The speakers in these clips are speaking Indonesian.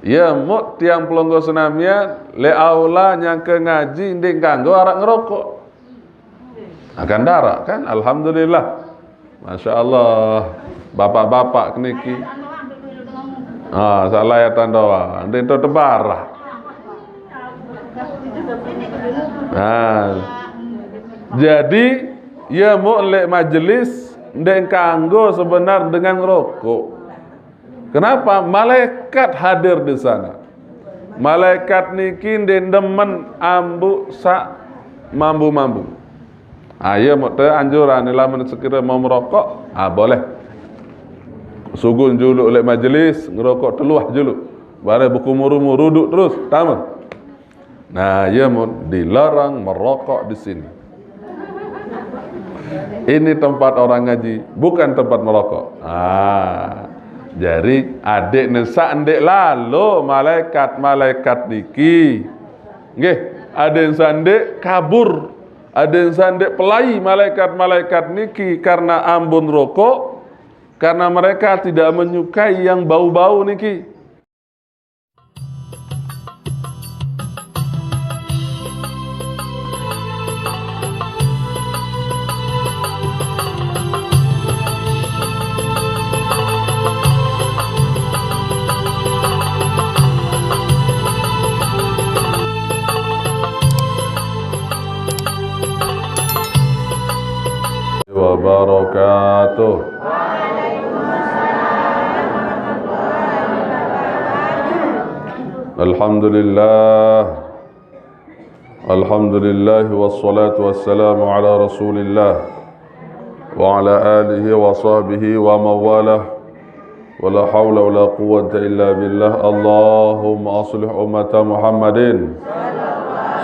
Ya mut tiang pelonggo senamian le aula nyangke ngaji ndek kanggo arak ngerokok. Akan darak kan? Alhamdulillah. Masya Allah. Bapak-bapak keniki. Salah ya tandawa. Ndek itu tebarah. Jadi ya mu lek majelis ndek kanggo sebenar dengan ngerokok. Kenapa? Malaikat hadir di sana. Malaikat niki demen ambu sak mambu-mambu. Ayo mau anjuran lamun sekira mau merokok, boleh. Sugun julu oleh majelis ngerokok teluah julu. Bare buku murumu ruduk terus, tamu. Nah, ya mau dilarang merokok di sini. Ini tempat orang ngaji, bukan tempat merokok. Jadi adik nesak ndek lalu malaikat niki. Nggih, adik sandek kabur. Adik sandek pelai malaikat niki karena ambon rokok, karena mereka tidak menyukai yang bau-bau niki. Wabarakatuh. Alhamdulillah wassalatu wassalamu ala Rasulillah wa ala alihi wa sahbihi wa mawalah wa la hawla wa la quwwata illa billah. Allahumma aslih ummata Muhammadin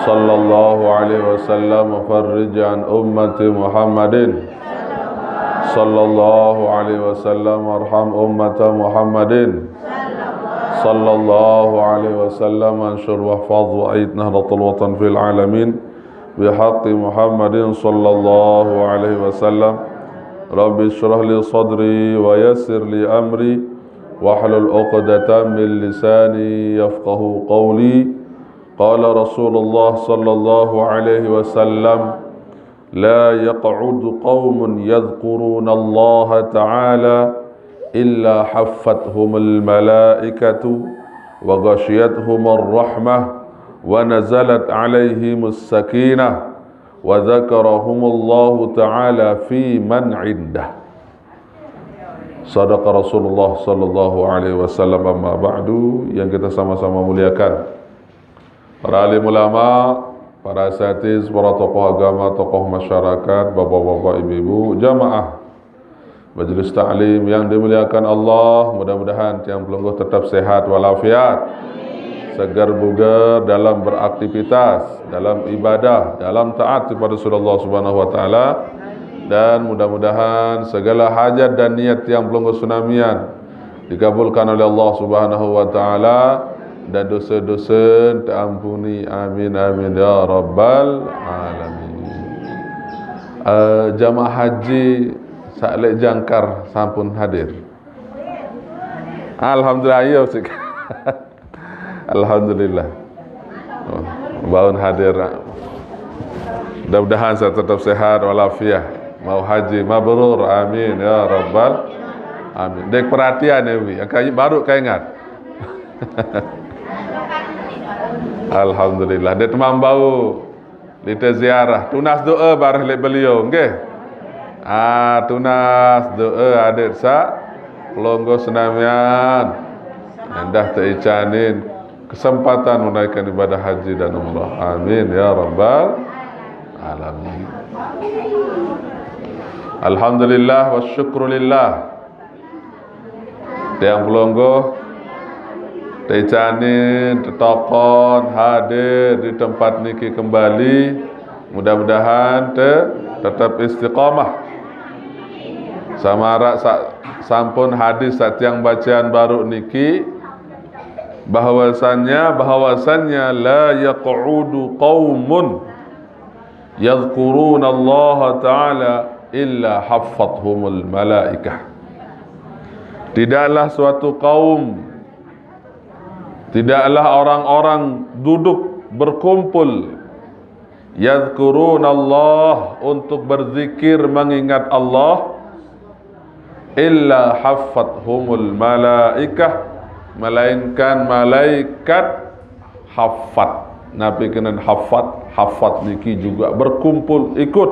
sallallahu alaihi wasallam wa farrij an ummati Muhammadin sallallahu alaihi wasallam warham ummata Muhammadin sallallahu alaihi wasallam anshur wahfaz wa a'id nahdatul watan fil alamin bihaqqi Muhammadin sallallahu alaihi wasallam. Rabbi shrah li sadri wa yassir li amri wahlul 'uqdatam min lisani yafqahu qawli. Qala Rasulullah sallallahu alaihi wasallam, la yaq'udu qaumun yadhkuruna Allah ta'ala illa haffathumul malaikatu wa ghashiyatuhumur rahmah wa nazalat alaihimus sakinah wa dzakarahumullahu ta'ala fi man 'indah. Sadaqa Rasulullah sallallahu alaihi wasallam. Amma ba'du, yang kita sama-sama muliakan para alim ulama, para asatiz, para tokoh agama, tokoh masyarakat, bapak-bapak, ibu-ibu, jamaah majelis ta'lim yang dimuliakan Allah. Mudah-mudahan tiang pelungguh tetap sehat walafiat, segar bugar dalam beraktivitas, dalam ibadah, dalam taat kepada Rasulullah Subhanahu wa taala, dan mudah-mudahan segala hajat dan niat tiang pelungguh sunamian dikabulkan oleh Allah Subhanahu wa taala dan dosa-dosa terampuni. Amin amin ya rabbal alamin. Jamaah haji saklek jangkar sampun hadir. Alhamdulillah ya sik. Alhamdulillah. Baun hadir. Mudah-mudahan saya tetap sehat walafiat. Mau haji mabrur. Amin ya rabbal amin. Dek perhatian ya wi. Baru kau ingat. Alhamdulillah. Dia temam bau. Lita ziarah. Tunas doa barah lek beliau. Nggih. Tunas doa adik sa pelonggo senamian. Endah teicanin kesempatan menunaikan ibadah haji dan umrah. Amin ya rabbal alamin. Alhamdulillah wa syukrulillah. Tiang pelonggo Teicanin, tetokon, hadir di tempat niki kembali. Mudah-mudahan tetap istiqamah. Samarak sampun hadis satiang bacaan baru niki bahwasannya la yaq'udu qaumun yadhkuruna Allah ta'ala illa haffathumul malaikah. Tidaklah suatu kaum Tidaklah orang-orang duduk berkumpul yadhkurunallah, untuk berzikir mengingat Allah, illa haffathumul malaikah, melainkan malaikat hafat. Nabi kena hafat niki juga berkumpul ikut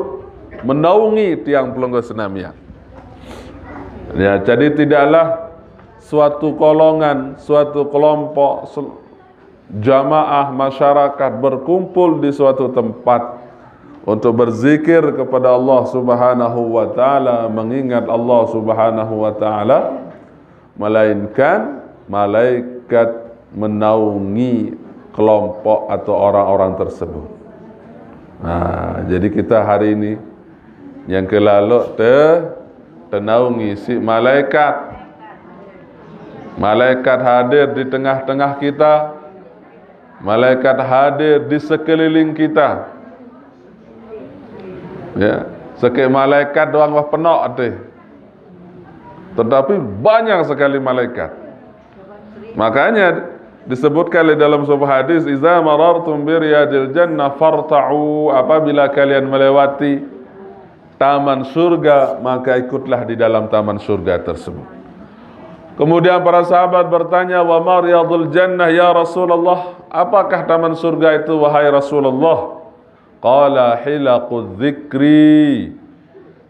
menaungi tiang pelenggo senamian. Ya, jadi tidaklah suatu golongan, suatu kelompok jamaah masyarakat berkumpul di suatu tempat untuk berzikir kepada Allah Subhanahu wa taala, mengingat Allah Subhanahu wa taala, melainkan malaikat menaungi kelompok atau orang-orang tersebut. Nah, jadi kita hari ini yang kelaluk tenaungi si malaikat. Malaikat hadir di tengah-tengah kita. Malaikat hadir di sekeliling kita. Ya, sekali malaikat doang wah penok teh. Tetapi banyak sekali malaikat. Makanya disebutkan dalam sebuah hadis, "Idza marartum bi riyadil jannah farta'u", apabila kalian melewati taman surga, maka ikutlah di dalam taman surga tersebut. Kemudian para sahabat bertanya, "Wa ma riyadul jannah ya Rasulullah?" Apakah taman surga itu wahai Rasulullah? Qala hilaqudz dzikri.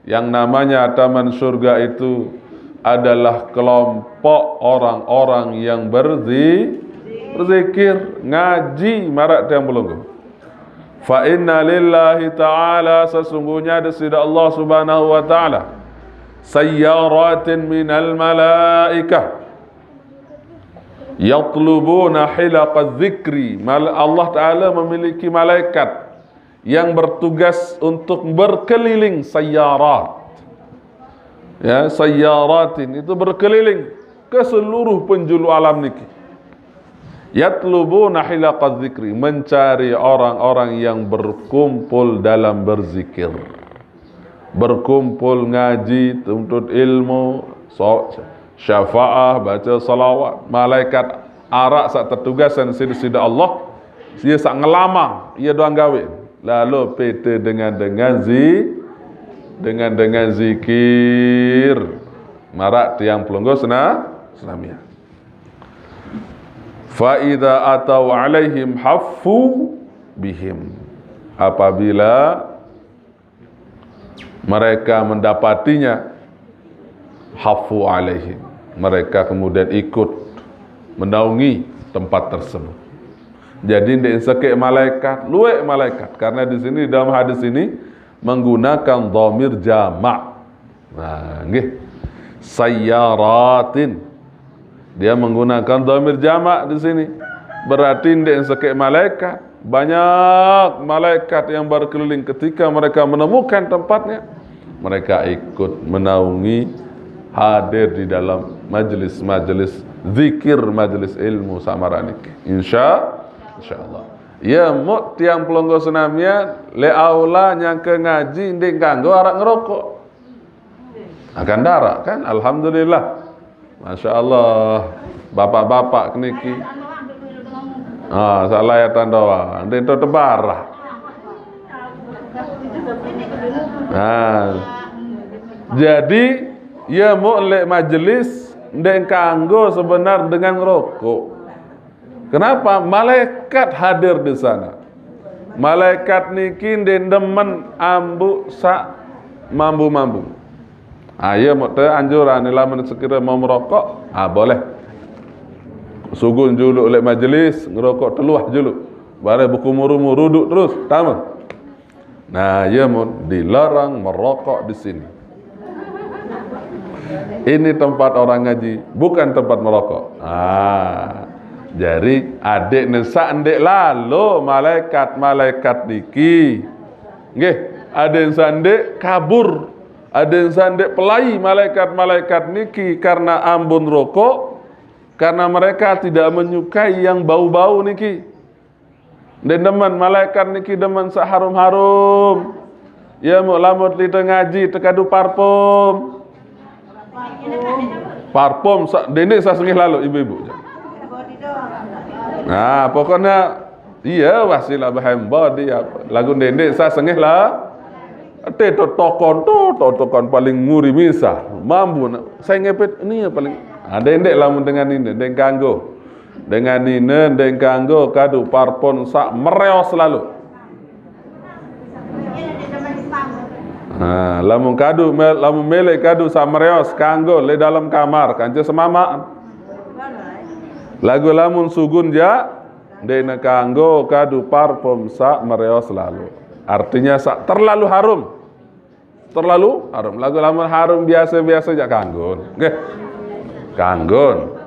Yang namanya taman surga itu adalah kelompok orang-orang yang berzikir, ngaji, marak tiang pelunggu. Fa inna lillahi ta'ala, sesungguhnya di sisi Allah Subhanahu wa ta'ala, sayyaratin minal malaikah yatlubuna hilaqadz dzikri. Allah Ta'ala memiliki malaikat yang bertugas untuk berkeliling, sayyarat. Ya, sayyaratin itu berkeliling ke seluruh penjuru alam niki. Yatlubuna hilaqadz dzikri, mencari orang-orang yang berkumpul dalam berzikir, berkumpul ngaji, tuntut ilmu, syafaah, baca salawat. Malaikat arak sak tertugasan sida Allah, dia sak ngelamang, ia doang gawe. Lalu PT dengan zikir marak tiang pelunggu senamia. Fa idza atau alaihim haffu bihim, apabila mereka mendapatinya, haffu alaihim, mereka kemudian ikut menaungi tempat tersebut. Jadi tidak sekek malaikat, luwek malaikat, karena di sini dalam hadis ini menggunakan dhamir jamak. Nah, nggih. Sayyaratin. Dia menggunakan dhamir jamak di sini. Berarti tidak sekek malaikat, banyak malaikat yang berkeliling ketika mereka menemukan tempatnya. Mereka ikut menaungi, hadir di dalam majelis-majelis zikir, majelis ilmu samaranik. Insyaallah. Ya, muk tiang pelonggo senamnya le aula yang ke ngaji ndek kanggo arak ngerokok. Akan darak kan? Alhamdulillah. Masya Allah. Bapak-bapak niki. Salah ya tandoa. Ndek to tebarah. Jadi ya muk le majelis ndek kanggo sebenar dengan ngerokok. Kenapa? Malaikat hadir di sana. Malaikat niki demen ambu sak mambu-mambu. Ayo mau anjuran lamun sekira mau merokok, boleh. Sugun julu oleh majelis ngerokok teluah julu. Bare buku murumu ruduk terus, tamu. Nah, ya mau dilarang merokok di sini. Ini tempat orang ngaji, bukan tempat merokok. Jadi adik nesa ndek lalu malaikat niki. Nggih, ada yang sandek kabur, ada yang sandek pelai malaikat niki karena ambon rokok, karena mereka tidak menyukai yang bau-bau niki. Dan demen malaikat niki demen saharum-harum. Ya mau lamut li ngaji tekadu parfum. Parfum dene sasengih lalu ibu-ibu. Nah, pokoknya iya wasilah bahemba dia lagu dendek sa sengih lah. Te tokon paling muri misa mampu saya ngepet ini ya paling ada endek lamun dengan ini deng kanggo dengan ini deng kanggo kadu parpon sak mereos selalu. Nah, lamun mele kadu sak mereos kanggo le dalam kamar kance semama lagu lamun sugun ja dena kanggo kadu parfum sak mereos selalu artinya sak terlalu harum lagu lamun harum biasa-biasa jak kanggon nggih kanggon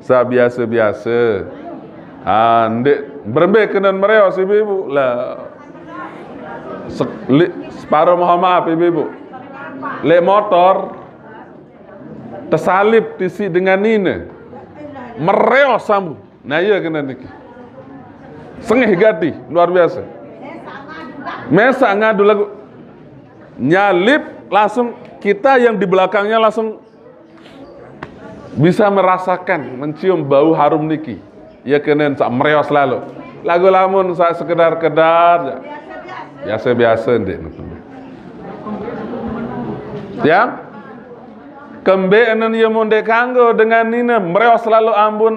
sa biasa-biasa ndek berembe kenan mereos ibu lah separuh mohon maaf ibu le motor tersalip tisi dengan nina mereos sambu nah iya kena niki sengih gati luar biasa mesa ngadu lagu nyalip langsung kita yang di belakangnya langsung bisa merasakan mencium bau harum niki ya kenen sak mereos lalu lagu lamun sak sekedar biasa ndek ya kembe enen ye monde kanggo dengan nina mereos lalu ambun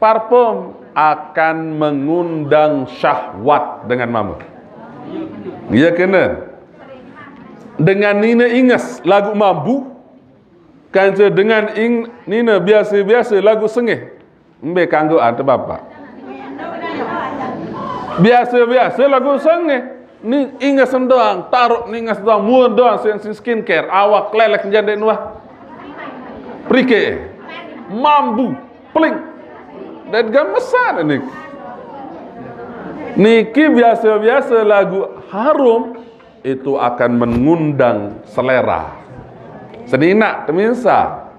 parfum akan mengundang syahwat dengan mama iya kenen dengan nina ingas lagu mambu kance dengan nina biasa-biasa lagu sengih mbe kanggo ante bapak biasa-biasa lagu sengih ni ingas doang taruh ni ingas doang muan doang sen skincare awak lelek jande nuah prike mambu peling dan gamesan niki biasa-biasa lagu harum itu akan mengundang selera senina teminsa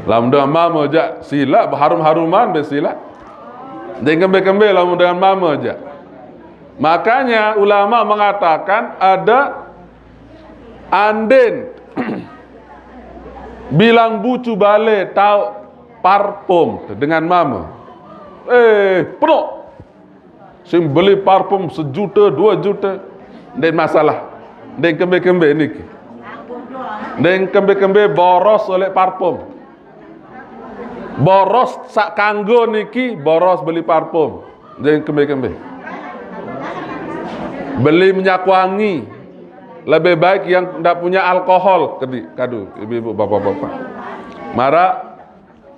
lamun dengan mama aja sila harum-haruman be sila dan kembe-kembe lamun dengan mama aja makanya ulama mengatakan ada anden bilang bucu bale tahu parfum dengan mama penuh sim beli parfum 1 juta 2 juta dan masalah dan kembe-kembe niki dan kembe-kembe boros oleh parfum boros sak kanggo niki boros beli parfum dan kembe-kembe beli minyak wangi lebih baik yang tidak punya alkohol kadu ibu-ibu bapak-bapak mara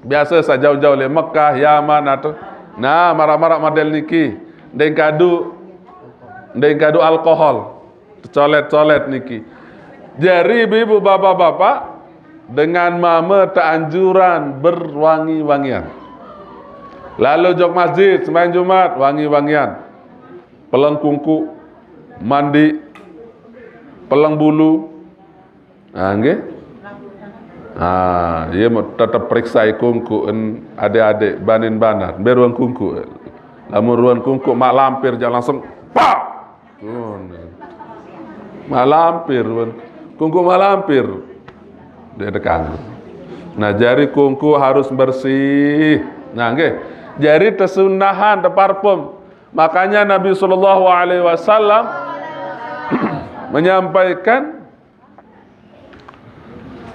biasa saja jauh-jauh le Mekah Yaman atau nah marah-marah model niki dan kadu alkohol colet niki jadi ibu bapak-bapak dengan mama teanjuran berwangi-wangian lalu jok masjid sembahyang Jumat wangi-wangian peleng kungku mandi peleng bulu nggih iya tetap periksa kungku adik-adik banin banar beruang kungku lamun ruan kungku mak lampir jangan langsung pak mak lampir kungku mak lampir dia dekang nah jari kungku harus bersih nah nggih jari tesunahan te parfum makanya Nabi sallallahu alaihi wasallam menyampaikan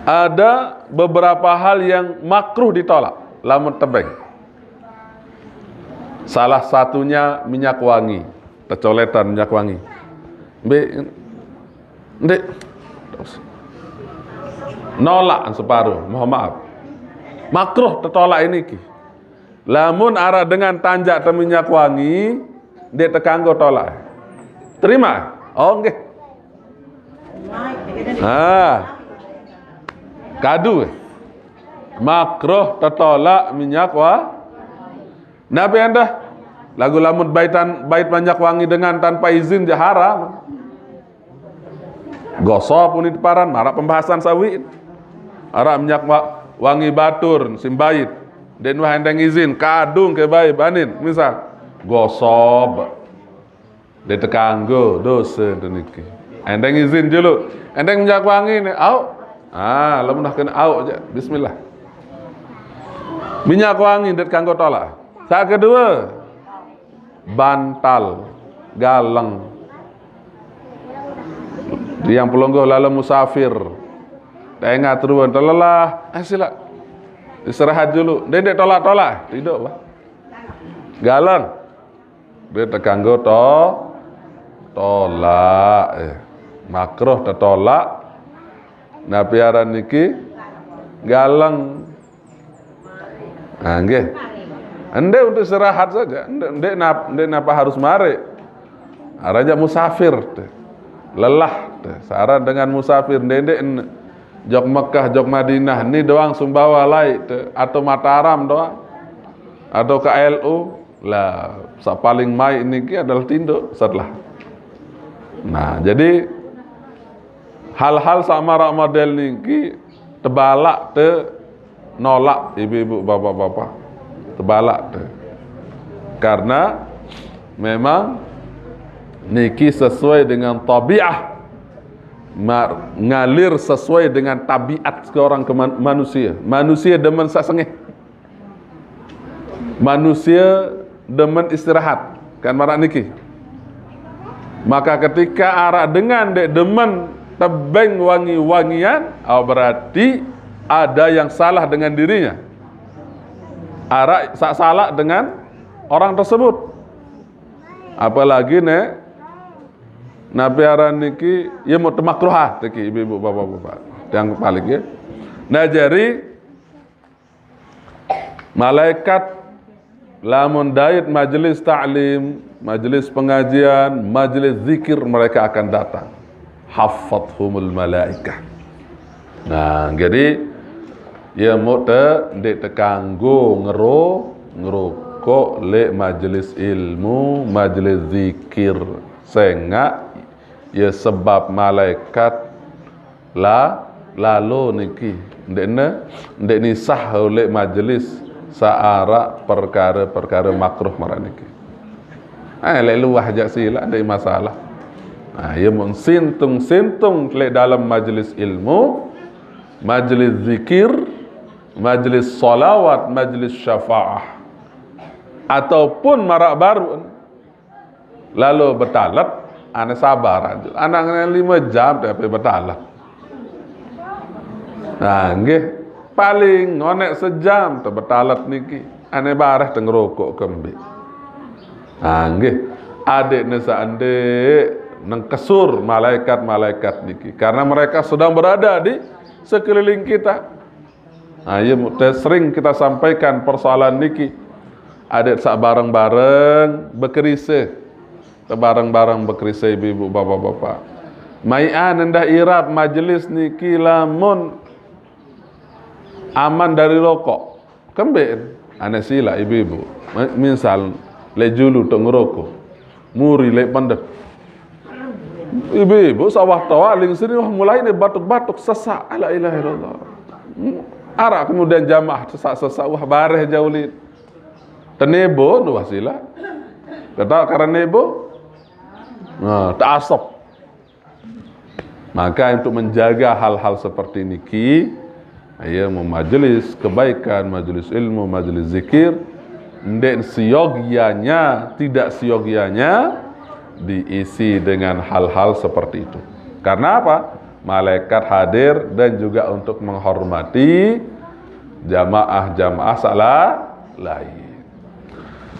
ada beberapa hal yang makruh ditolak lamun tebeng. Salah satunya minyak wangi, kecoletan minyak wangi. Ndek nolak separuh, mohon maaf. Makruh tertolak ini ki. Lamun arah dengan tanjak te minyak wangi, dia tekanggo tolak. Terima? Oh nggih. Kadu makruh tertolak minyak Nabi anda lagu lamun bait minyak wangi dengan tanpa izin dia haram gosok pun paran marah pembahasan sawi arah minyak wangi batur simbait dan wahendeng izin kadung ke bayi banin misal gosok dia tekanggo dosa niki endeng izin dulu endeng minyak wangi ni au lamun dah kena au aja bismillah minyak wangi det kanggo tolak Sak kedua, bantal, galang. Yang pelonggoh lalu musafir. Tengah turun terlelah, sila istirahat dulu. Dia tolak-tolak, tidak lah. Galang. Dia terganggu tolak. Makruh tertolak. Nabi aran niki galang. Nah, nggih. Ende untuk istirahat saja. Ende napa harus mari. Raja musafir. Lelah. Saran dengan musafir. Ende jok Mekah, jok Madinah. Ini doang Sumbawa lai. Atau Mataram doang. Atau KLU. Lah, paling mai ini adalah tinduk setelah. Nah, jadi hal-hal sama model niki tebalak nolak ibu-ibu bapak-bapak. Tebalak karena memang niki sesuai dengan tabiat, ngalir sesuai dengan tabiat seorang manusia. Manusia demen sasengeh. Manusia demen istirahat, kan marak niki. Maka ketika arak dengan dek demen tebeng wangi-wangian, berarti ada yang salah dengan dirinya. Arak salah dengan orang tersebut. Apalagi Nabi aran niki ya mau makruhah teki ibu-ibu bapak-bapak yang paling ya. Nah jadi malaikat lamun dait majelis ta'lim, majelis pengajian, majelis zikir, mereka akan datang. Haffathumul malaikah. Nah, jadi ya mau ndek tekanggo ngerokok le majelis ilmu, majelis zikir. Sehingga ya sebab malaikat lalu niki ndek nisah oleh majelis searah perkara-perkara makruh maraniki. Luah jak sila ada masalah. Ya mun sintung le dalam majlis ilmu, majlis zikir, majlis salawat, majlis syafaah, ataupun marak baru lalu betalat, ane sabar aja. Anaknya 5 jam tapi betalat. Nah, nggih. Paling ngonek sejam terbetalat niki ane barah tengerokok kembe. Nggih adik nesa andek nang kesur malaikat niki karena mereka sedang berada di sekeliling kita. Ya sering kita sampaikan persoalan niki. Adik sak bareng-bareng bekerise. Bareng-bareng bekerise ibu-ibu bapak-bapak. Maian endah irap majelis niki lamun aman dari rokok kemben ane sila ibu-ibu misal le julu tok ngerokok muri le pandek ibu-ibu sawah tawa ling sini mulai ne batuk-batuk sesak la ilaha illallah arak kemudian jamaah sesak-sesak wah bareh jaulin tenebo nu wasila kata karena nebo tak asap. Maka untuk menjaga hal-hal seperti niki majelis kebaikan, majelis ilmu, majelis zikir, ndek siogianya, tidak siogianya diisi dengan hal-hal seperti itu. Karena apa? Malaikat hadir dan juga untuk menghormati jamaah-jamaah salah lain.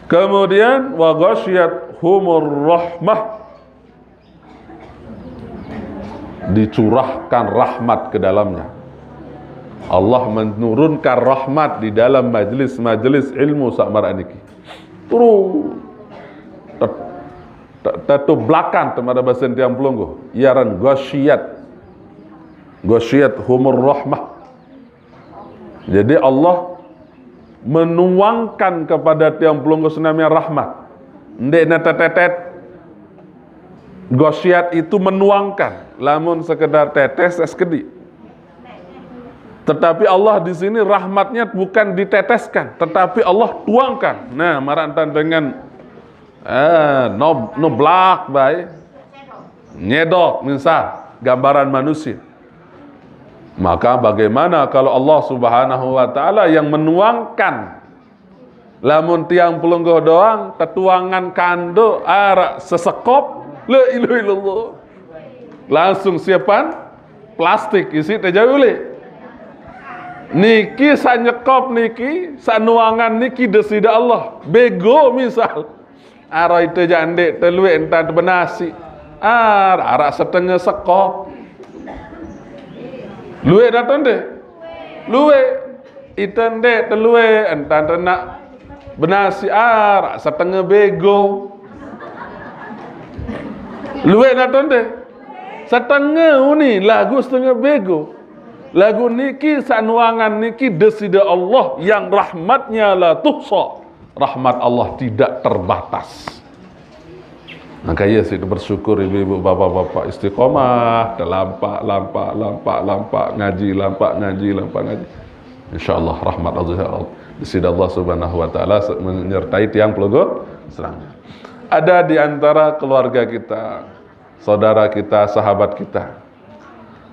Kemudian wa ghasyiyat humur rahmah, dicurahkan rahmat ke dalamnya. Allah menurunkan rahmat di dalam majlis-majlis ilmu sakmar niki. Turu tatu belakang temada bahasa tiang pelungguh. Iaran ghasyiyat humur rahmah. Jadi Allah menuangkan kepada tiang pelungguh senamnya rahmat. Ndek na tetet. Ghasyiyat itu menuangkan, lamun sekedar tetes eskedi. Tetapi Allah di sini rahmatnya bukan diteteskan, tetapi Allah tuangkan. Nah, marantan dengan no black bay nyedok misal gambaran manusia. Maka bagaimana kalau Allah Subhanahu wa taala yang menuangkan Lamun tiang pelungguh doang tetuangan kando arak sesekop la ilaha illallah. Langsung siapan plastik isi teh jauh niki sa nyekop niki sa nuangan niki desida Allah bego misal ara itu jande telue entar benasi arak setengah sekop luwe datang deh luwe itende telue entar nak benasi arak setengah bego luwe datang deh setengah uni lagu setengah bego lagu niki sanuangan niki desida Allah yang rahmatnya la tuhsa, rahmat Allah tidak terbatas. Maka ya sih bersyukur ibu-ibu bapak-bapak istiqomah lampak ngaji insyaallah rahmat Allah desida Allah subhanahu wa ta'ala menyertai tiang pelungguh serang. Ada di antara keluarga kita, saudara kita, sahabat kita,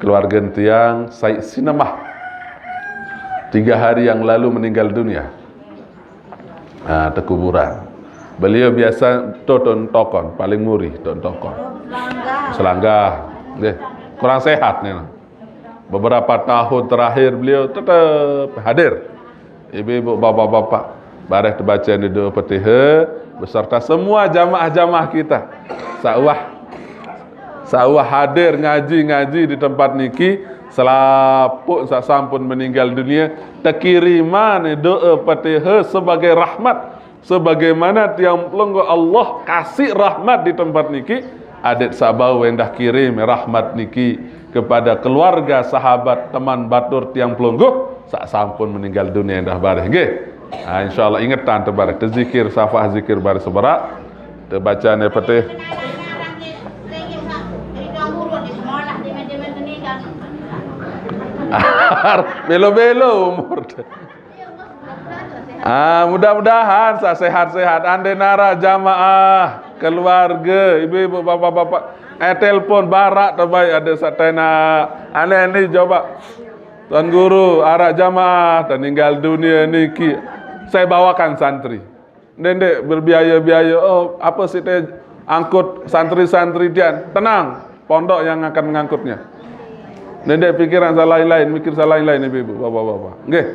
keluarga tiang Said Sinamah 3 hari yang lalu meninggal dunia. Tekuburan. Beliau biasa tonton tokon, paling murih tonton tokon. Selangga. Kurang sehat nih. Beberapa tahun terakhir beliau tetap hadir. Ibu-ibu, bapak-bapak, bareh terbaca di doa Fatihah beserta semua jamaah-jamaah kita. Sawah hadir ngaji di tempat niki selaput sampun meninggal dunia tekiriman doa Fatihah sebagai rahmat sebagaimana tiang pelungguh Allah kasih rahmat di tempat niki adik sabau yang dah kirim rahmat niki kepada keluarga sahabat teman batur tiang pelungguh sampun meninggal dunia yang dah bareh nggih. Insyaallah ingatan terbarek terzikir safah zikir bareng seberak terbaca Fatihah. Belo-belo umur. Mudah-mudahan sehat-sehat ande nara jamaah keluarga ibu-ibu bapak-bapak telepon barak terbaik ada satena ane ini coba Tuan Guru arak jamaah dan meninggal dunia niki saya bawakan santri ndek berbiaya-biaya apa sih teh angkut santri-santri dia tenang pondok yang akan mengangkutnya. Nendek pikiran salah lain, mikir salah lain ibu-ibu, bapak-bapak. Nggih.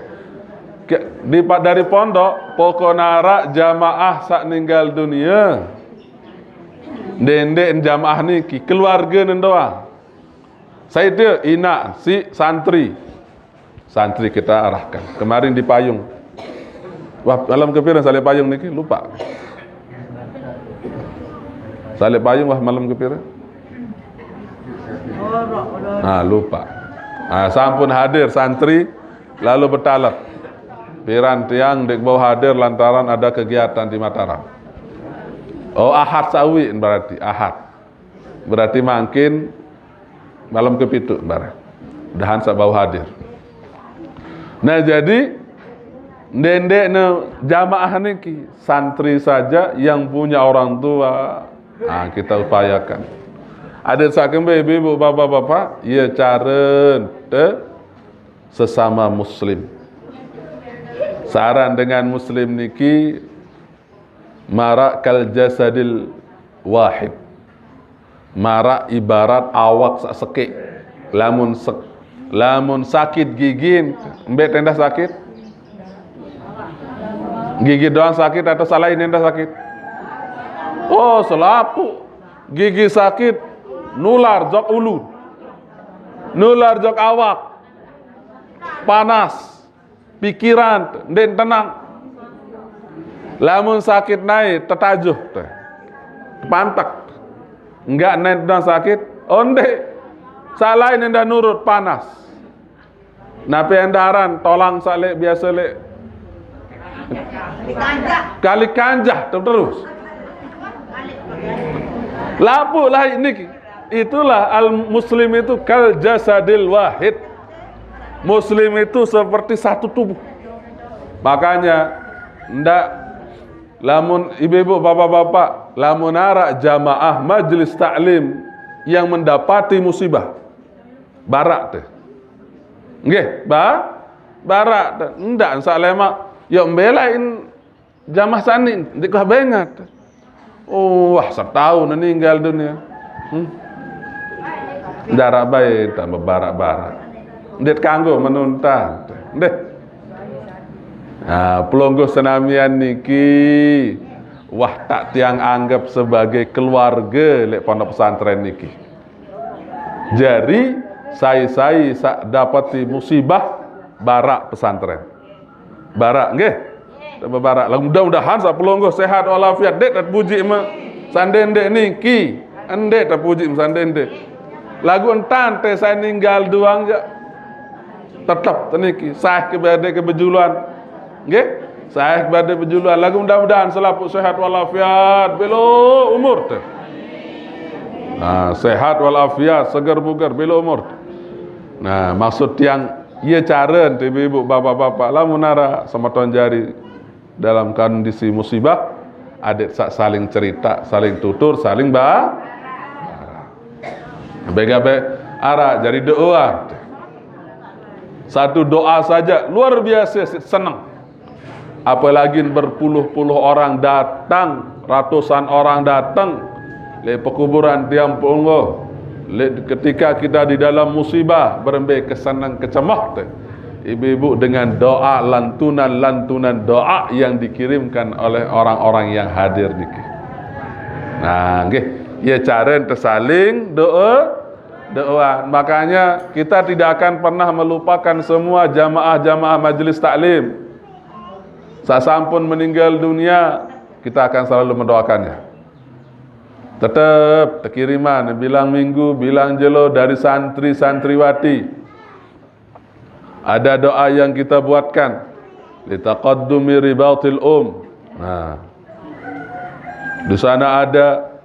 Dari pondok pokona jamaah sak ninggal dunia. Nendek jamaah niki keluarga nendoa. Saya itu ina si santri. Santri kita arahkan. Kemarin di payung. Wah, malam kepiran saleh payung niki lupa. Saleh payung wah malam kepiran. Lupa. Sampun hadir santri lalu bertalak. Piran tiang dek bau hadir lantaran ada kegiatan di Mataram. Ahad sawi berarti ahad. Berarti makin malam kepitu barang. Dahan sak bau hadir. Nah jadi ndek jamaah niki santri saja yang punya orang tua. Kita upayakan. Ada sakembe ibu bapak-bapak ia cara sesama muslim. Saran dengan muslim niki marak kal jasadil wahid. Marak ibarat awak sak sekik. Lamun sakit gigi, mbek tenda sakit. Gigi doang sakit atau salah ini tenda sakit? Selapu. Gigi sakit nular jok ulu, nular jok awak, panas, pikiran, den tenang. Lamun sakit naik, tetajuh, pantak, enggak naik dan sakit, onde, salah ini dah nurut panas. Napi endaran, tolang salik biasa lek, kali kanjah terus. Lapu lah ini. Itulah al-muslim itu kal jasadil wahid. Muslim itu seperti satu tubuh. Makanya ndak lamun ibu-ibu bapak-bapak lamun arak jamaah majlis taklim yang mendapati musibah barak teh. Nggih, barak teh. Ndak salema yo mbelain Jamaah sani dikah bengat. Oh, wah setahun meninggal dunia. Darah baik tambah barak-barak. Ndet kanggo menuntan. Ndet. Nah, pelonggo senamian niki wah tak tiang anggap sebagai keluarga lek pondok pesantren niki. Jadi saya dapati musibah barak pesantren. Barak nggih. Tambah barak. Lah mudah-mudahan sa pelonggo sehat walafiat. Dek tak puji mah sandende niki. Endek tak puji sandende. Lagu entan teh saya ninggal doang je. Tetap teniki sah kepada kebejuluan. Nggih? Sah kepada bejuluan. Lagu mudah-mudahan selalu sehat walafiat belo umur teh. Nah, sehat walafiat segar bugar belo umur. Nah, maksud yang ia cara ibu-ibu bapak-bapak lah menara sama tuan jari dalam kondisi musibah, adik saling cerita, saling tutur, saling baik-baik arah jadi doa. Satu doa saja luar biasa senang. Apalagi berpuluh-puluh orang datang, ratusan orang datang le pekuburan tiang punggo. Ketika kita di dalam musibah berembe kesenang kecemah teh. Ibu-ibu dengan doa lantunan doa yang dikirimkan oleh orang-orang yang hadir niki. Nah, nggih, ya cara tersaling doa. Makanya kita tidak akan pernah melupakan semua jamaah-jamaah majelis taklim. Sasampun meninggal dunia, kita akan selalu mendoakannya. Tetap terkiriman bilang minggu, bilang jelo dari santri-santriwati. Ada doa yang kita buatkan litaqaddumi ribatil Nah, di sana ada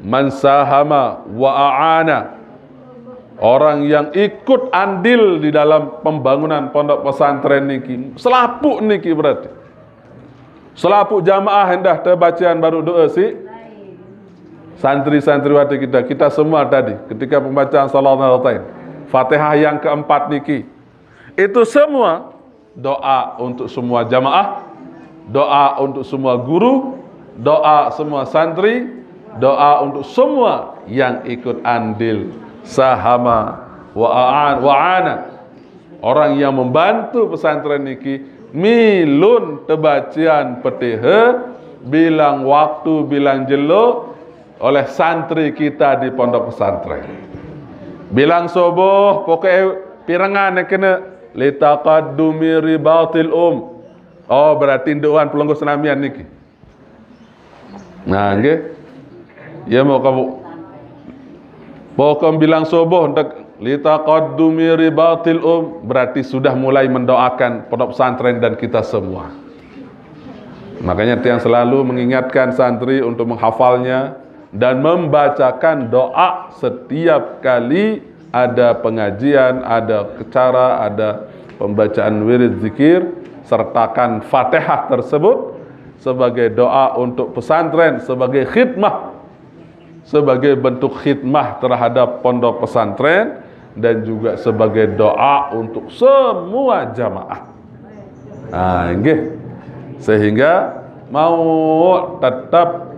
man sahama wa a'ana, orang yang ikut andil di dalam pembangunan pondok pesantren niki. Selapuk niki berarti. Selapuk jamaah hendah terbacaan baru doa si santri-santriwati kita semua tadi ketika pembacaan salawat Fatihah yang keempat niki. Itu semua doa untuk semua jamaah, doa untuk semua guru, doa semua santri, doa untuk semua yang ikut andil sahama wa'ana, orang yang membantu pesantren niki milun tebacian petihe bilang waktu bilang jelo oleh santri kita di pondok pesantren. Bilang soboh pokoknya pirangan kena litaqaddumi ribatil Oh, berarti doan pelonggo senamian niki. Nah, nggih. Ya mau kamu pokok bilang soboh untuk litaqaddumi ribatil berarti sudah mulai mendoakan pondok pesantren dan kita semua. Makanya tiang selalu mengingatkan santri untuk menghafalnya dan membacakan doa setiap kali ada pengajian, ada cara, ada pembacaan wirid zikir, sertakan Fatihah tersebut sebagai doa untuk pesantren, sebagai khidmah, sebagai bentuk khidmah terhadap pondok pesantren dan juga sebagai doa untuk semua jamaah. Nah, nggih. Sehingga mau tetap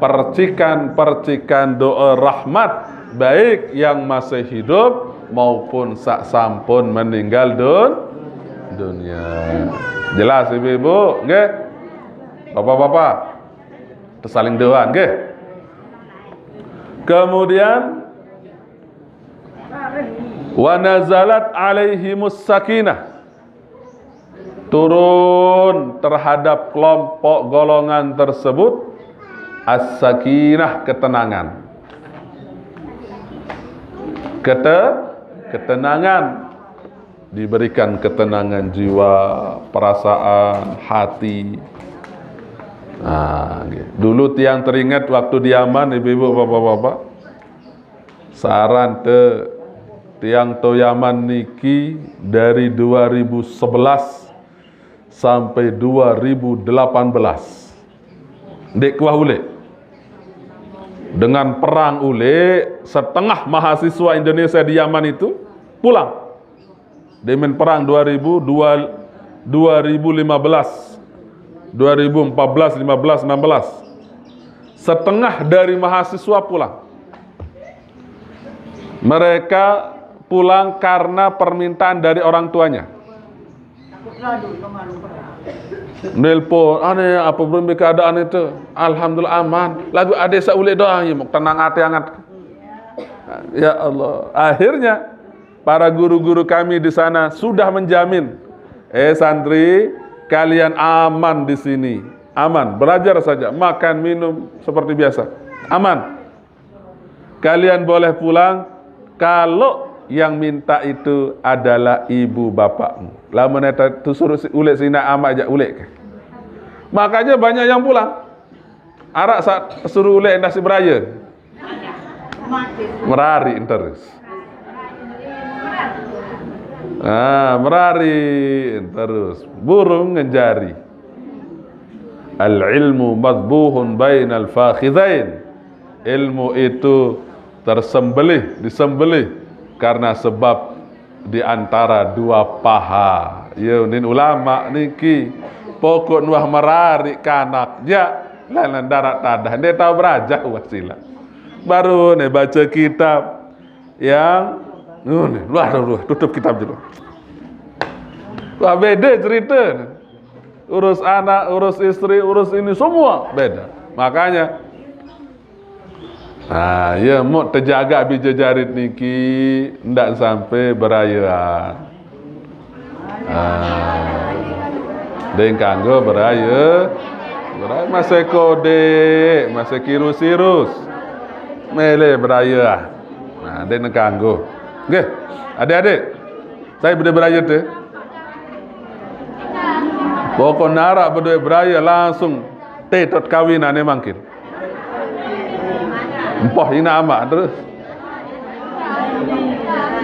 percikan doa rahmat baik yang masih hidup maupun sak sampun meninggal dunia. Jelas ibu-ibu, nggih? Bapak-bapak, tersaling doa, nggih? Kemudian wa nazalat alaihimus sakinah, turun terhadap kelompok golongan tersebut as-sakinah, ketenangan. Ketenangan, diberikan ketenangan jiwa, perasaan, hati. Nah, dulu tiang teringat waktu di Yaman, ibu-ibu, bapak-bapak, saran tiang to Yaman niki dari 2011 sampai 2018 dek kuah ule. Dengan perang ule, setengah mahasiswa Indonesia di Yaman itu pulang. Dengan perang 2015. 2014, 15, 16. Setengah dari mahasiswa pulang. Mereka pulang karena permintaan dari orang tuanya. Nelpon, aneh apa belum keadaan itu? Alhamdulillah aman. Lagu adik saya ulek doa, ya mau tenang hati hangat. Ya Allah. Akhirnya para guru-guru kami di sana sudah menjamin, santri, kalian aman di sini. Aman, belajar saja, makan, minum seperti biasa. Aman. Kalian boleh pulang kalau yang minta itu adalah ibu bapakmu. Lamun eta tu suruh ulek sina ama aja ulek. Makanya banyak yang pulang. Arak saat suruh ulek nasi beraya. Merari terus. Merari terus. Burung ngejari. Al-ilmu madbuhun bainal fakhidain. Ilmu itu disembelih karena sebab di antara dua paha. Ya nin ulama niki pokok nuah merari kanak ya lain darat tadah dia tahu beraja wasilah. Baru nih baca kitab yang waduh tutup kitab dulu. Wah beda cerita. Urus anak, urus istri, urus ini semua beda. Makanya ya mau terjaga bija jarit niki ndak sampai berayaan. Deng kanggo beraya masih kode, masih kirus-irus. Mele beraya. Den kanggo. Nggih, adik-adik. Saya beda beraya teh. Pokok narak berdua beraya langsung tetot kawinan mangkin. Empoh ina amak terus.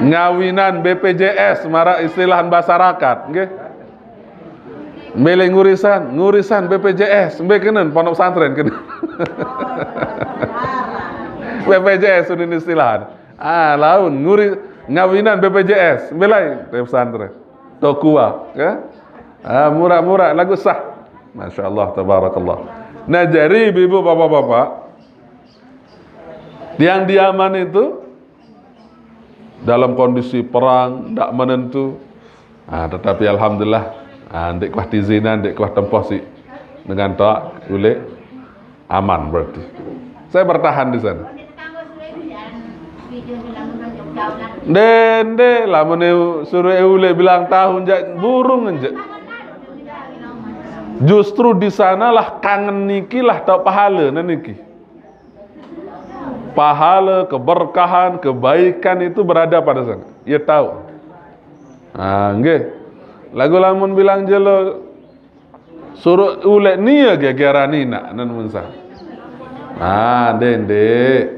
Ngawinan BPJS marak istilah masyarakat, nggih. Mele ngurisan BPJS, mbek kenen pondok pesantren kenen. BPJS ini istilah. Laun ngawinan BPJS, belai pesantren. Tokua, ya. Murah-murah lagu sah. Masya Allah, tabarakallah. Nah jadi ibu bapak-bapak yang diaman itu dalam kondisi perang tak menentu, tetapi alhamdulillah ndek kuah tizina, ndek kuah tempoh sih dengan tak ule aman berarti. Saya bertahan di sana. Dende lamun suruh ule bilang tahun jak burung enjek. Justru di sanalah kangen niki lah tau pahala niki. Pahala, keberkahan, kebaikan itu berada pada sana. Ia tahu. Nggih. Lagu lamun bilang jelo suruh ulek nia gegeranina nan munsa. Dende.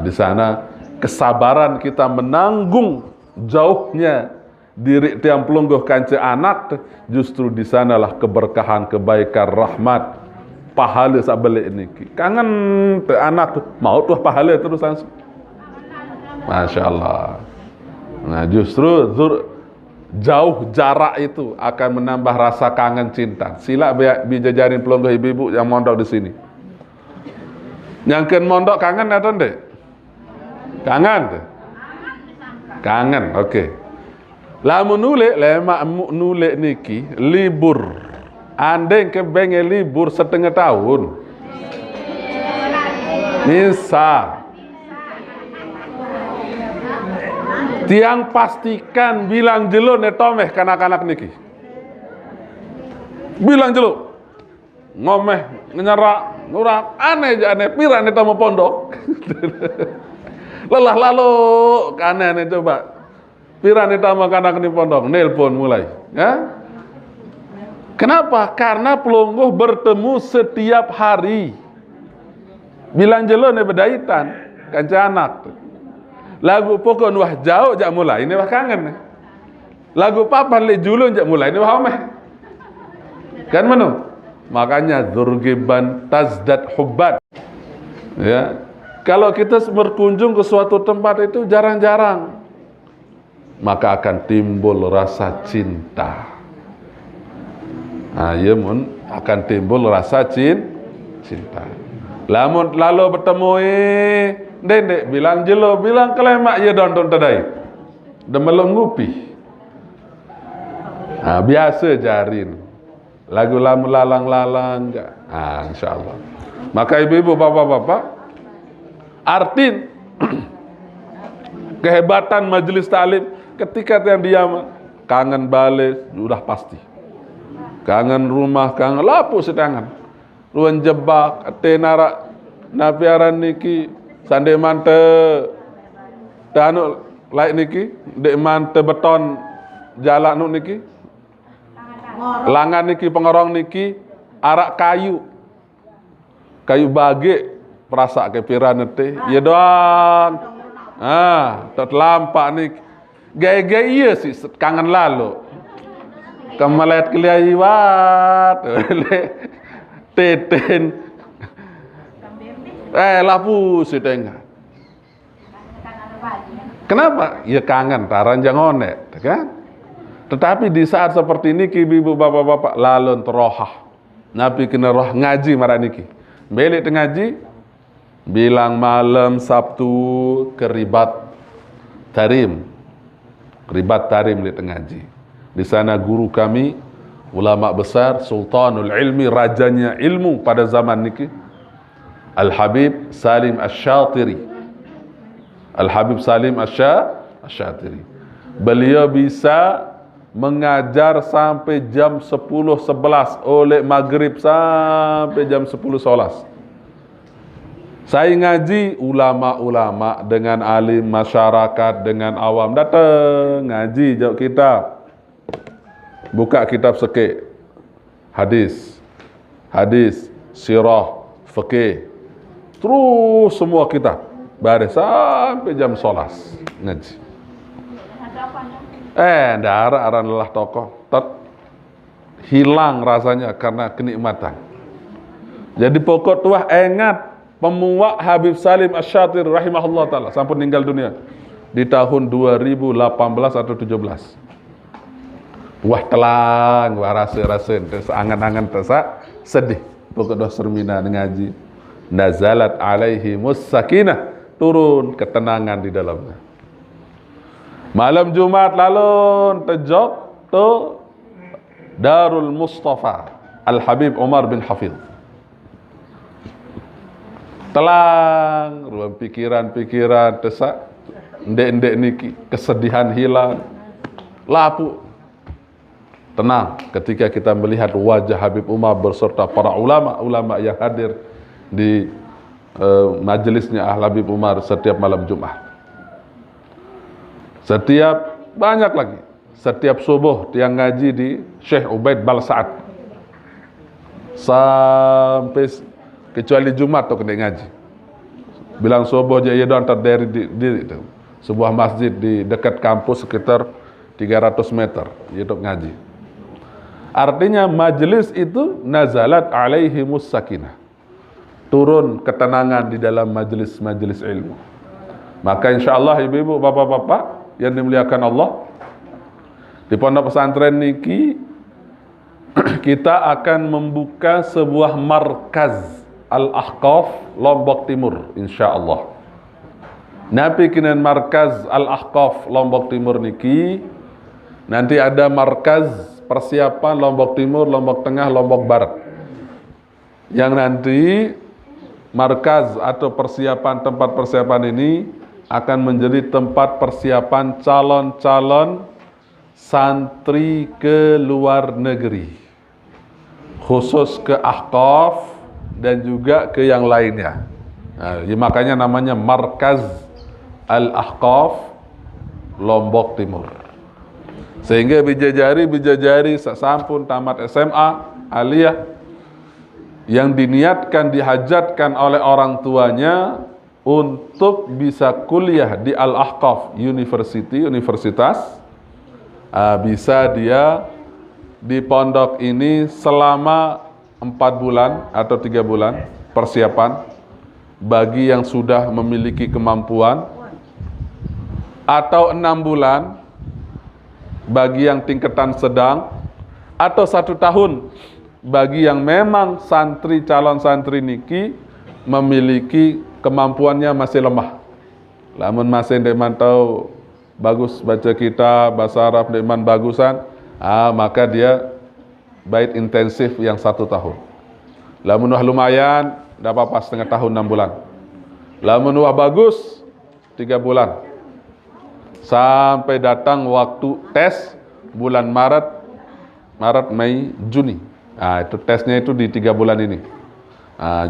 Di sana kesabaran kita menanggung jauhnya diri tiang pelungguh kanca anak, justru di sanalah keberkahan, kebaikan, rahmat, pahala sabalik niki. Kangen te anak tuh mau tuh pahala terus langsung. Masya Allah. Nah justru jauh jarak itu akan menambah rasa kangen cinta. Sila bijajarin pelungguh ibu-ibu yang mondok di sini. Nyangken mondok kangen atau ndek? Kangen tuh. Kangen, oke. Lamun nulik, lemak nulik niki libur. Andeng kebenge libur setengah tahun. Misal tiang pastikan bilang jelo netomeh kanak-kanak niki. Bilang jelo ngomeh nyerak nurak aneh aneh pira neta mau pondok. Lelah lalu aneh coba. Pira neta mau kanak ni pondok nelpon mulai, ya? Kenapa? Karena pelungguh bertemu setiap hari. Bilang jelo ne bedaitan kanca anak. Lagu pokok wah jauh jak mulai ini wah kangen. Lagu papan le julun jak mulai ini wah omeh. Kan menu? Makanya dzurgiban tazdad hubban. Ya. Kalau kita berkunjung ke suatu tempat itu jarang-jarang, maka akan timbul rasa cinta. Ya mun akan timbul rasa cinta. Lalu bertemu dendek bilang jelo bilang kelemak ya don tadai. Demelung ngupi. Biasa jarin. Lagu lamu lalang enggak. Insyaallah. Maka ibu-ibu bapak-bapak artin kehebatan majelis taklim ketika yang diam kangen balik sudah pasti. Kangen rumah, kangen lapu sedangan. Ruan jebak, tenara napiaran niki sande mante tanu laik niki, dek mante beton jalan nu niki. Langan niki pengorong niki arak kayu bage perasa ke piranete. Ya doang. Tot lampak niki. Gaya-gaya iya sih kangen lalu. Kemalet keliawat. Teten lapu si tengah. Kenapa? Ya kangen taranjang onek, kan? Tetapi di saat seperti ini ibu bapak-bapak lalun terohah. Nabi kena roh ngaji marah niki. Belik ngaji bilang malam Sabtu keribat tarim di ngaji. Di sana guru kami ulama besar, sultanul ilmi, rajanya ilmu pada zaman niki, Al-Habib Salim Asy-Syatiri. Al-Habib Salim Asy-Syatiri. Beliau bisa mengajar sampai jam 10-11, oleh maghrib sampai jam 10-11. Saya ngaji ulama-ulama dengan alim masyarakat dengan awam datang ngaji jauh kita. Buka kitab sekek, hadis, sirah, fikih, terus semua kitab, baris sampai jam solas ngaji. Arah lelah tokoh, hilang rasanya karena kenikmatan. Jadi pokok tuah ingat pemuak Habib Salim Asy-Syatiri rahimahullah taala sampai meninggal dunia di tahun 2018 atau 17. Wah telang, wah rasa terus angan-angan tersa sedih. Pokok doh sermina ngaji. Nazalat alaihi sakinah, turun ketenangan di dalamnya. Malam Jumat lalu tejok tu Darul Mustafa Al-Habib Umar bin Hafidh. Telang, ruang pikiran tersa ndek niki, kesedihan hilang, lapu. Tenang ketika kita melihat wajah Habib Umar berserta para ulama yang hadir di majelisnya Habib Umar setiap malam Jumat. Banyak lagi. Setiap subuh tiang ngaji di Syekh Ubaid Balsa'ad. Sampai kecuali Jumat tuh kena ngaji. Bilang subuh je ia don terdiri di sebuah masjid di dekat kampus sekitar 300 meter itu ngaji. Artinya majelis itu nazalat alaihimus sakinah. Turun ketenangan di dalam majelis ilmu. Maka insyaallah ibu-ibu, bapak-bapak yang dimuliakan Allah, di pondok pesantren niki kita akan membuka sebuah markaz Al-Ahqaf Lombok Timur insyaallah. Nabi kinan markaz Al-Ahqaf Lombok Timur niki nanti ada markaz persiapan Lombok Timur, Lombok Tengah, Lombok Barat. Yang nanti markaz atau tempat persiapan ini akan menjadi tempat persiapan calon-calon santri ke luar negeri. Khusus ke Ahqaf dan juga ke yang lainnya. Makanya namanya Markaz Al-Ahqaf Lombok Timur. Sehingga bijajari sampun tamat SMA, aliyah yang diniatkan dihajatkan oleh orang tuanya untuk bisa kuliah di Al-Ahqaf Universitas, bisa dia di pondok ini selama 4 bulan atau 3 bulan persiapan bagi yang sudah memiliki kemampuan, atau 6 bulan bagi yang tingkatan sedang, atau 1 tahun bagi yang memang calon santri niki memiliki kemampuannya masih lemah. Lamun masih ndek mantau bagus baca kitab bahasa Arab ndek man bagusan, maka dia bait intensif yang 1 tahun. Lamun wah lumayan, dapat pas setengah tahun 6 bulan. Lamun wah bagus 3 bulan. Sampai datang waktu tes bulan Maret, Mei, Juni. Itu tesnya itu di 3 bulan ini.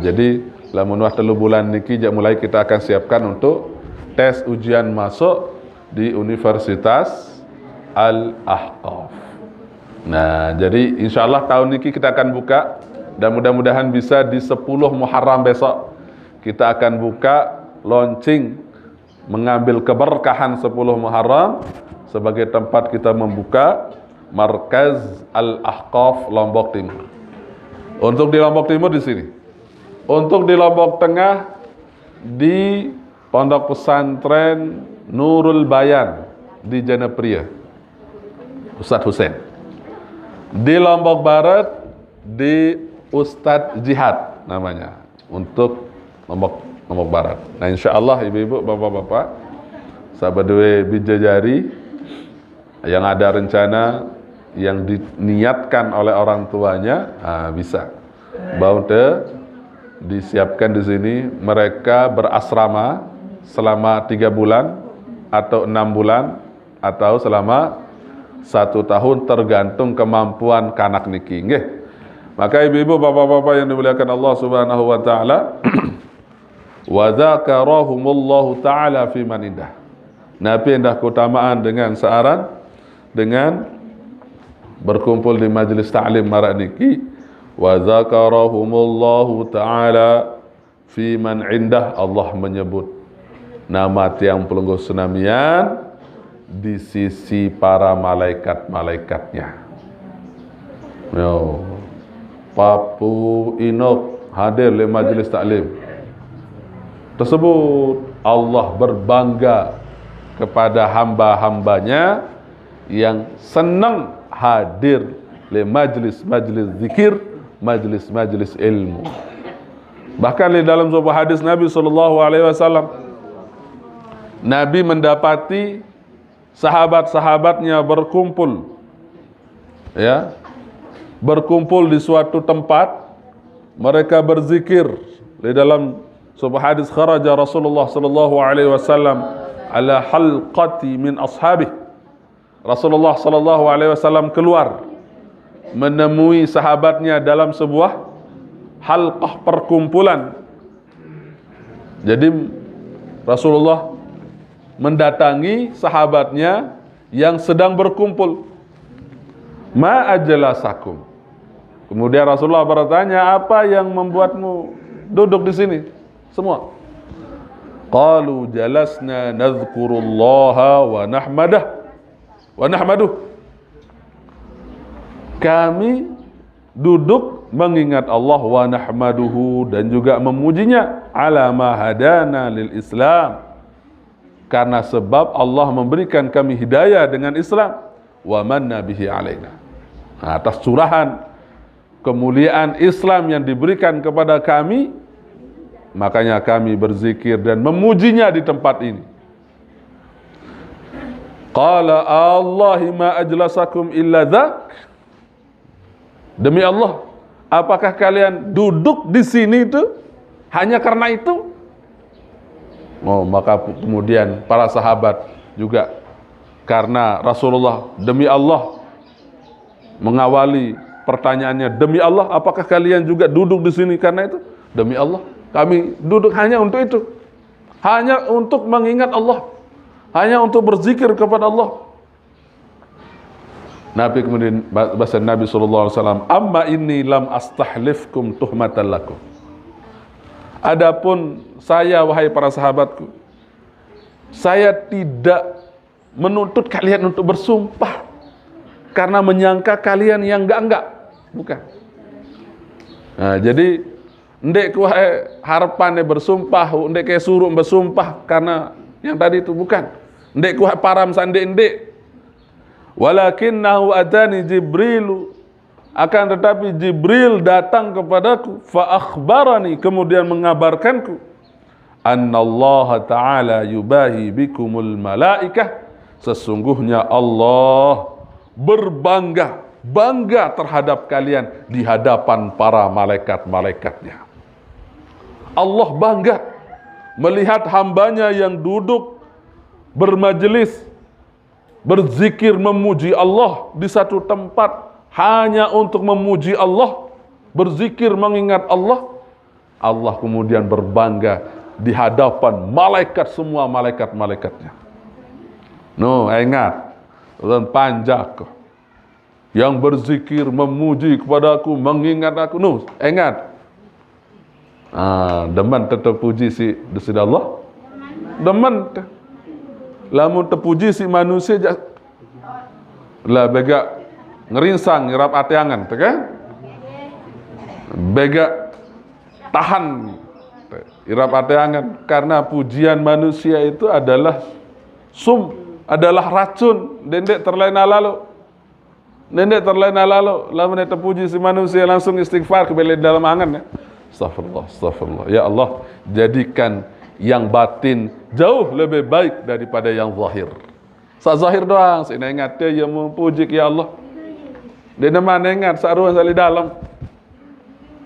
Jadi lamun wah 3 bulan niki mulai kita akan siapkan untuk tes ujian masuk di Universitas Al-Ahqaf. Nah, jadi insyaallah tahun niki kita akan buka dan mudah-mudahan bisa di 10 Muharram besok kita akan buka launching mengambil keberkahan 10 Muharram sebagai tempat kita membuka Markaz Al-Ahqaf Lombok Timur. Untuk di Lombok Timur di sini. Untuk di Lombok Tengah di Pondok Pesantren Nurul Bayan di Janapria, Ustadz Hussein. Di Lombok Barat di Ustadz Jihad namanya, untuk Lombok Barat. Nah, insyaallah ibu-ibu, bapak-bapak, sahabat dewe bijajari yang ada rencana yang diniatkan oleh orang tuanya, bisa bau disiapkan di sini. Mereka berasrama selama 3 bulan atau 6 bulan atau selama 1 tahun, tergantung kemampuan kanak niki. Nggih. Maka ibu-ibu, bapak-bapak yang dimuliakan Allah Subhanahu wa taala, wa dzakarahumullahu taala fi man indah. Nabi endah keutamaan dengan searan dengan berkumpul di majelis ta'lim marak niki. Wa dzakarahumullahu taala fi man indah. Allah menyebut nama tiang pelungguh senamian di sisi para malaikat-malaikatnya. Yo, Papu Inok hadir di majelis taklim tersebut. Allah berbangga kepada hamba-hambanya yang senang hadir di majelis-majelis zikir, majelis-majelis ilmu. Bahkan di dalam sebuah hadis Nabi SAW, Nabi mendapati sahabat-sahabatnya berkumpul, berkumpul di suatu tempat, mereka berzikir. Di dalam sebuah hadis, kharaja Rasulullah sallallahu alaihi wasallam ala halqati min ashabih. Rasulullah sallallahu alaihi wasallam keluar menemui sahabatnya dalam sebuah halqah perkumpulan. Jadi Rasulullah mendatangi sahabatnya yang sedang berkumpul. Ma ajlasakum. Kemudian Rasulullah bertanya, apa yang membuatmu duduk di sini semua? Qalu jalasna nadhkurullaha wa nahmaduh. Kami duduk mengingat Allah wa nahmaduhu, dan juga memujinya, ala ma hadana lil Islam, karena sebab Allah memberikan kami hidayah dengan Islam, wa manna bihi alaina, atas curahan kemuliaan Islam yang diberikan kepada kami, makanya kami berzikir dan memujinya di tempat ini. Qala Allahi ma ajlasakum illa dzak. Demi Allah, apakah kalian duduk di sini itu hanya karena itu? Maka kemudian para sahabat juga, karena Rasulullah demi Allah mengawali pertanyaannya, demi Allah, apakah kalian juga duduk di sini karena itu? Demi Allah, kami duduk hanya untuk itu, hanya untuk mengingat Allah, hanya untuk berzikir kepada Allah. Nabi kemudian bahasa Nabi SAW, amma inni lam astahlifkum tuhmatan lakum. Adapun saya, wahai para sahabatku, saya tidak menuntut kalian untuk bersumpah karena menyangka kalian yang enggak. Bukan. Nah, jadi ndek ku harapannya bersumpah, ndek ke suruh bersumpah karena yang tadi itu, bukan. Ndek ku param sande ndek. Walakinnahu atani Jibrilu Akan tetapi Jibril datang kepadaku, fa akhbarani, kemudian mengabarkanku, annallaha ta'ala yubahi bikumul malaikah, sesungguhnya Allah bangga terhadap kalian di hadapan para malaikat-malaikatnya. Allah bangga melihat hambanya yang duduk bermajelis, berzikir memuji Allah di satu tempat hanya untuk memuji Allah, berzikir mengingat Allah. Allah kemudian berbangga di hadapan malaikat, semua malaikat-malaikatnya. Ingat, dan panjak yang berzikir memuji kepadaku, mengingat aku. Ingat. Demen terpuji si Allah. Demen. Lamun terpuji si manusia lah bega ngerinsang ngirap ateangan, kan? Bega tahan irap ateangan, karena pujian manusia itu adalah adalah racun, dendek terlena lalu. Lamun terpuji si manusia langsung istighfar kembali dalam angan, ya. Astagfirullah. Ya Allah, jadikan yang batin jauh lebih baik daripada yang zahir. Zahir doang, saya ingat dia yang memuji ya Allah. Dia mana ingat saruan sali dalam.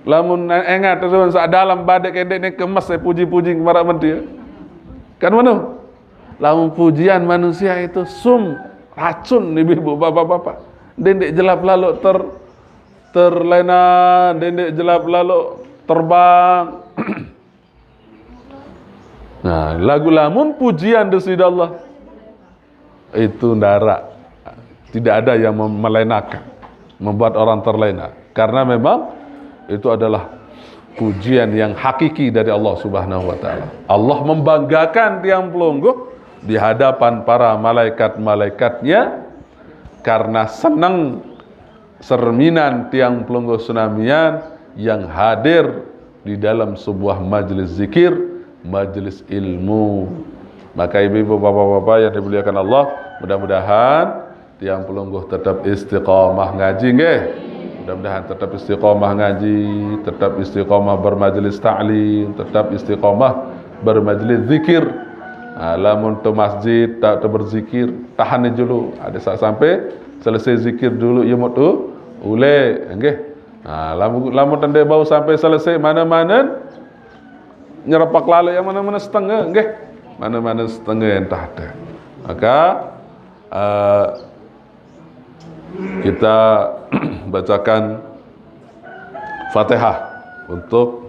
Lamun ingat saruan sa dalam badek endek nek kemas saya puji-puji kemara mentia. Kan mana? Lamun pujian manusia itu racun nih ibu bapak-bapak. Dendek jelap lalu terlena, dendek jelap lalu terbang. Nah, lagu lamun pujian dari Allah itu tidak ada yang melenakan, membuat orang terlena, karena memang itu adalah pujian yang hakiki dari Allah Subhanahu wa taala. Allah membanggakan tiang pelungguh di hadapan para malaikat-malaikatnya karena senang cerminan tiang pelungguh sunamian yang hadir di dalam sebuah majelis zikir, majelis ilmu. Maka ibu-ibu, bapak-bapak yang dimuliakan Allah, mudah-mudahan tiang pelungguh tetap istiqamah ngaji, nggih. Mudah-mudahan tetap istiqamah ngaji, tetap istiqamah bermajelis ta'lim, tetap istiqamah bermajelis zikir. Lamun tu masjid tak berzikir, tahan dulu. Ada saat sampai selesai zikir dulu ya mau tu ule, nggih. Lamun tanda bau sampai selesai mana-mana nyerepak lalu yang mana-mana setengah, nggih. Mana-mana setengah yang tak ada. Maka kita bacakan Fatihah untuk